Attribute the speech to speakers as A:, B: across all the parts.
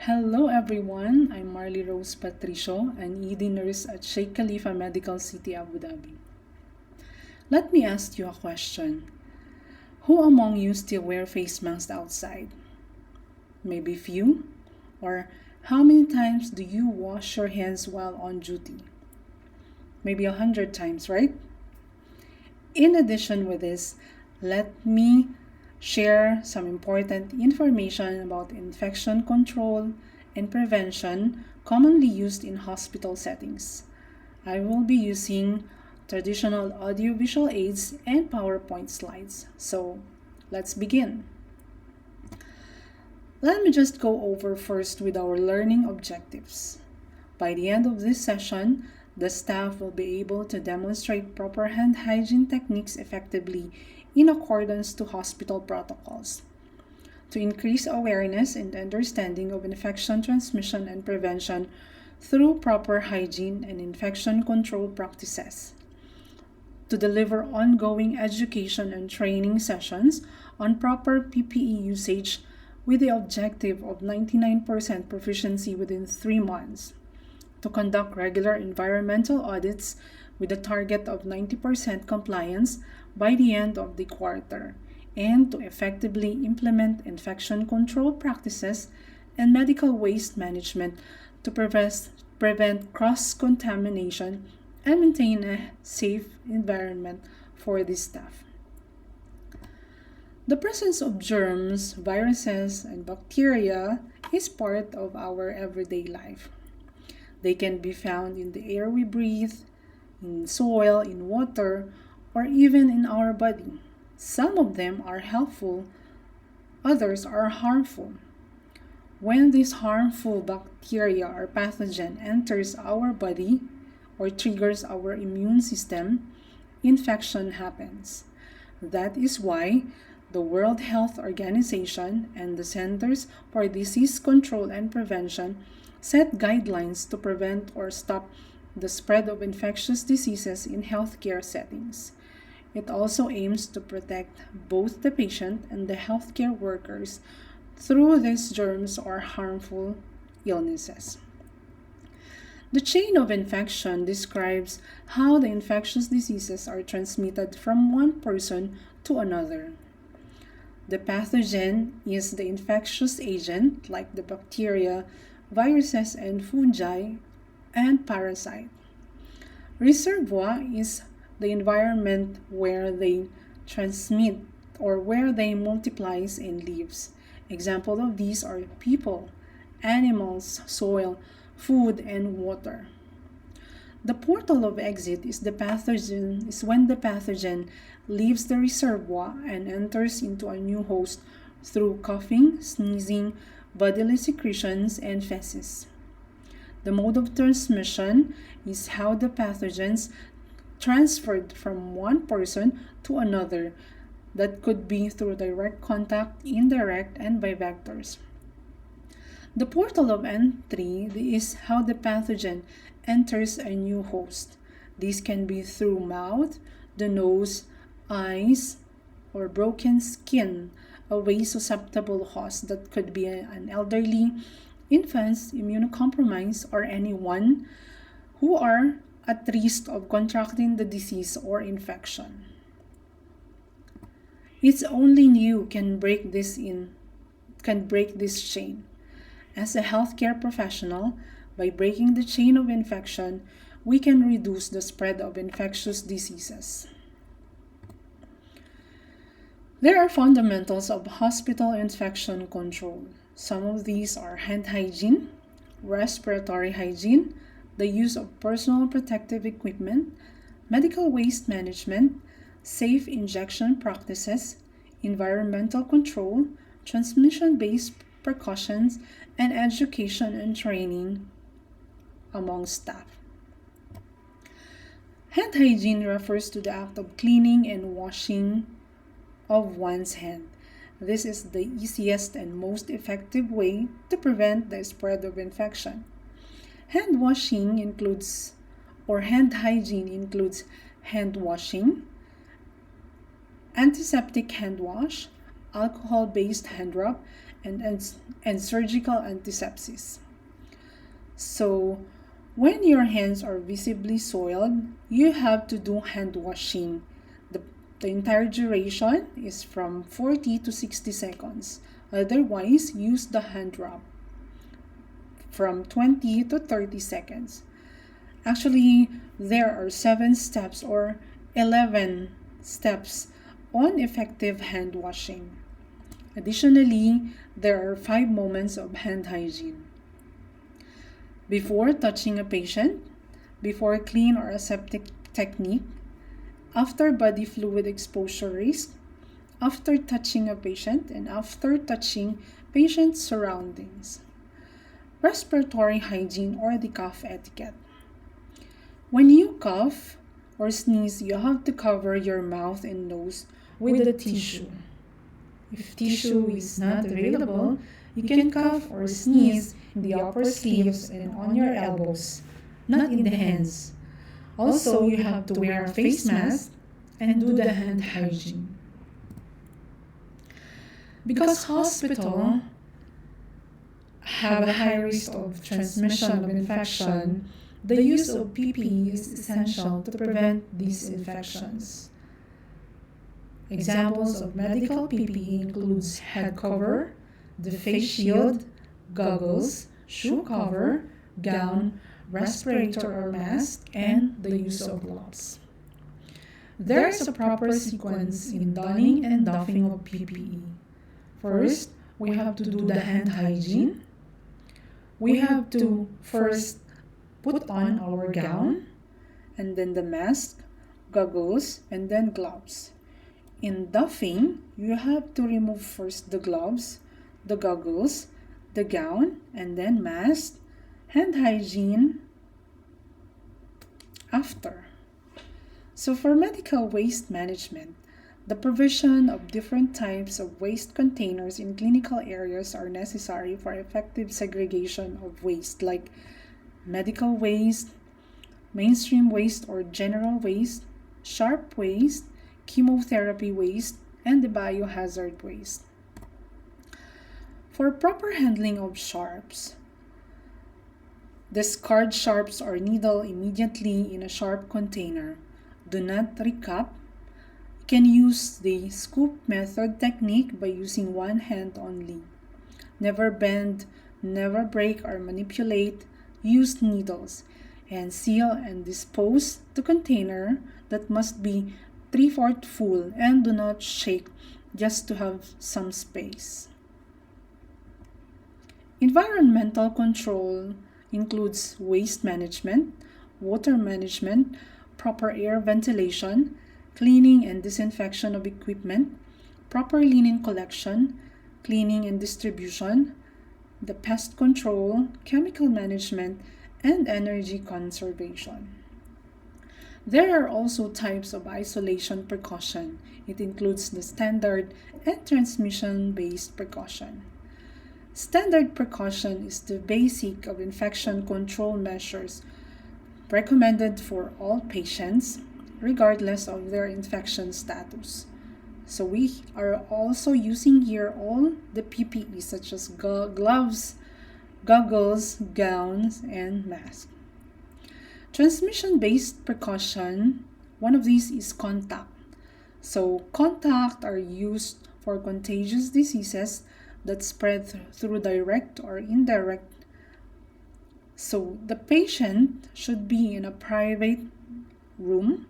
A: Hello everyone, I'm Marley Rose Patricio, an ED nurse at Sheikh Khalifa Medical City, Abu Dhabi. Let me ask you a question. Who among you still wear face masks outside? Maybe few? Or how many times do you wash your hands while on duty? Maybe 100 times, right? In addition with this, let me share some important information about infection control and prevention commonly used in hospital settings. I will be using traditional audiovisual aids and PowerPoint slides. So let's begin. Let me just go over first with our learning objectives. By the end of this session, the staff will be able to demonstrate proper hand hygiene techniques effectively in accordance to hospital protocols. To increase awareness and understanding of infection transmission and prevention through proper hygiene and infection control practices. To deliver ongoing education and training sessions on proper PPE usage with the objective of 99% proficiency within 3 months. To conduct regular environmental audits with a target of 90% compliance by the end of the quarter, and to effectively implement infection control practices and medical waste management to prevent cross-contamination and maintain a safe environment for the staff. The presence of germs, viruses, and bacteria is part of our everyday life. They can be found in the air we breathe, in soil, in water, or even in our body. Some of them are helpful, others are harmful. When this harmful bacteria or pathogen enters our body or triggers our immune system, infection happens. That is why the World Health Organization and the Centers for Disease Control and Prevention set guidelines to prevent or stop the spread of infectious diseases in healthcare settings. It also aims to protect both the patient and the healthcare workers through these germs or harmful illnesses. The chain of infection describes how the infectious diseases are transmitted from one person to another. The pathogen is the infectious agent like the bacteria, viruses, and fungi, and parasite. Reservoir is the environment where they transmit or where they multiplies and lives. Examples of these are people, animals, soil, food, and water. The portal of exit is when the pathogen leaves the reservoir and enters into a new host through coughing, sneezing, bodily secretions, and feces. The mode of transmission is how the pathogens transferred from one person to another. That could be through direct contact, indirect, and by vectors. The portal of entry is how the pathogen enters a new host. This can be through mouth, the nose, eyes, or broken skin, a way susceptible host that could be an elderly, infants, immunocompromised, or anyone who are at risk of contracting the disease or infection. It's only you can break this chain. As a healthcare professional, by breaking the chain of infection, we can reduce the spread of infectious diseases. There are fundamentals of hospital infection control. Some of these are hand hygiene, respiratory hygiene, the use of personal protective equipment, medical waste management, safe injection practices, environmental control, transmission-based precautions, and education and training among staff. Hand hygiene refers to the act of cleaning and washing of one's hand. This is the easiest and most effective way to prevent the spread of infection. Hand hygiene includes hand washing, antiseptic hand wash, alcohol-based hand rub, and surgical antisepsis. So, when your hands are visibly soiled, you have to do hand washing. The, the entire duration is from 40 to 60 seconds. Otherwise, use the hand rub from 20 to 30 seconds. Actually, there are 7 steps or 11 steps on effective hand washing. Additionally, there are 5 moments of hand hygiene. Before touching a patient, before clean or aseptic technique, after body fluid exposure risk, after touching a patient, and after touching patient's surroundings. Respiratory hygiene or the cough etiquette. When you cough or sneeze, you have to cover your mouth and nose with a tissue. If tissue is not available, you can cough or sneeze in the upper sleeves and on your elbows, not in the hands. Also, you have to wear a face mask and do the hand hygiene. Because hospital have a high risk of transmission of infection, the use of PPE is essential to prevent these infections. Examples of medical PPE includes head cover, the face shield, goggles, shoe cover, gown, respirator or mask, and the use of gloves. There is a proper sequence in donning and doffing of PPE. First, we have to do the hand hygiene. We have to first put on our gown, and then the mask, goggles, and then gloves. In doffing, you have to remove first the gloves, the goggles, the gown, and then mask, hand hygiene after. So for medical waste management, the provision of different types of waste containers in clinical areas are necessary for effective segregation of waste like medical waste, mainstream waste or general waste, sharp waste, chemotherapy waste, and the biohazard waste. For proper handling of sharps, discard sharps or needle immediately in a sharp container. Do not recap. You can use the scoop method technique by using one hand only. Never bend, never break or manipulate used needles, and seal and dispose the container that must be 3/4 full, and do not shake just to have some space. Environmental control includes waste management, water management, proper air ventilation, cleaning and disinfection of equipment, proper linen collection, cleaning and distribution, the pest control, chemical management, and energy conservation. There are also types of isolation precaution. It includes the standard and transmission-based precaution. Standard precaution is the basic of infection control measures recommended for all patients, regardless of their infection status. So we are also using here all the PPE such as gloves, goggles, gowns, and masks. Transmission-based precaution, one of these is contact. So contact are used for contagious diseases that spread through direct or indirect. So the patient should be in a private room.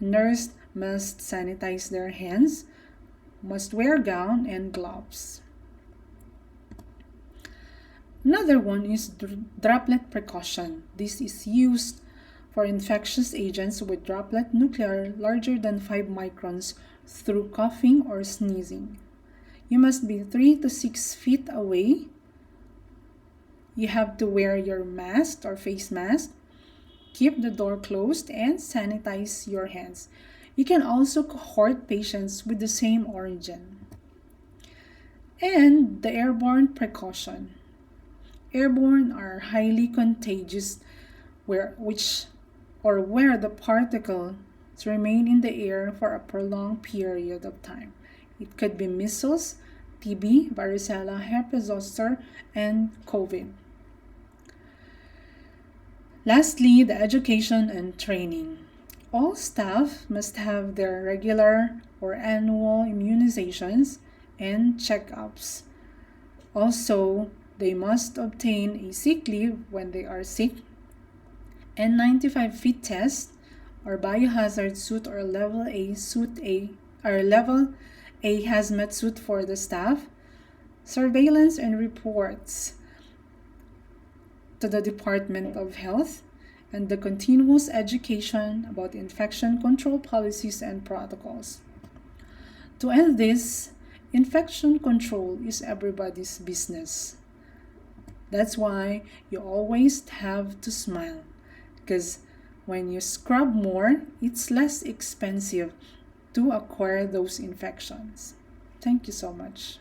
A: Nurse must sanitize their hands, must wear gown and gloves. Another one is droplet precaution. This is used for infectious agents with droplet nuclei larger than 5 microns through coughing or sneezing. You must be 3 to 6 feet away. You have to wear your mask or face mask. Keep the door closed and sanitize your hands. You can also cohort patients with the same origin. And the airborne precaution. Airborne are highly contagious where the particles remain in the air for a prolonged period of time. It could be measles, TB, varicella, herpes zoster, and COVID. Lastly, the education and training. All staff must have their regular or annual immunizations and checkups. Also, they must obtain a sick leave when they are sick, N95 fit test or biohazard suit or level A hazmat suit for the staff, surveillance and reports to the Department of Health, and the continuous education about infection control policies and protocols. To end this, infection control is everybody's business. That's why you always have to smile, because when you scrub more, it's less expensive to acquire those infections. Thank you so much.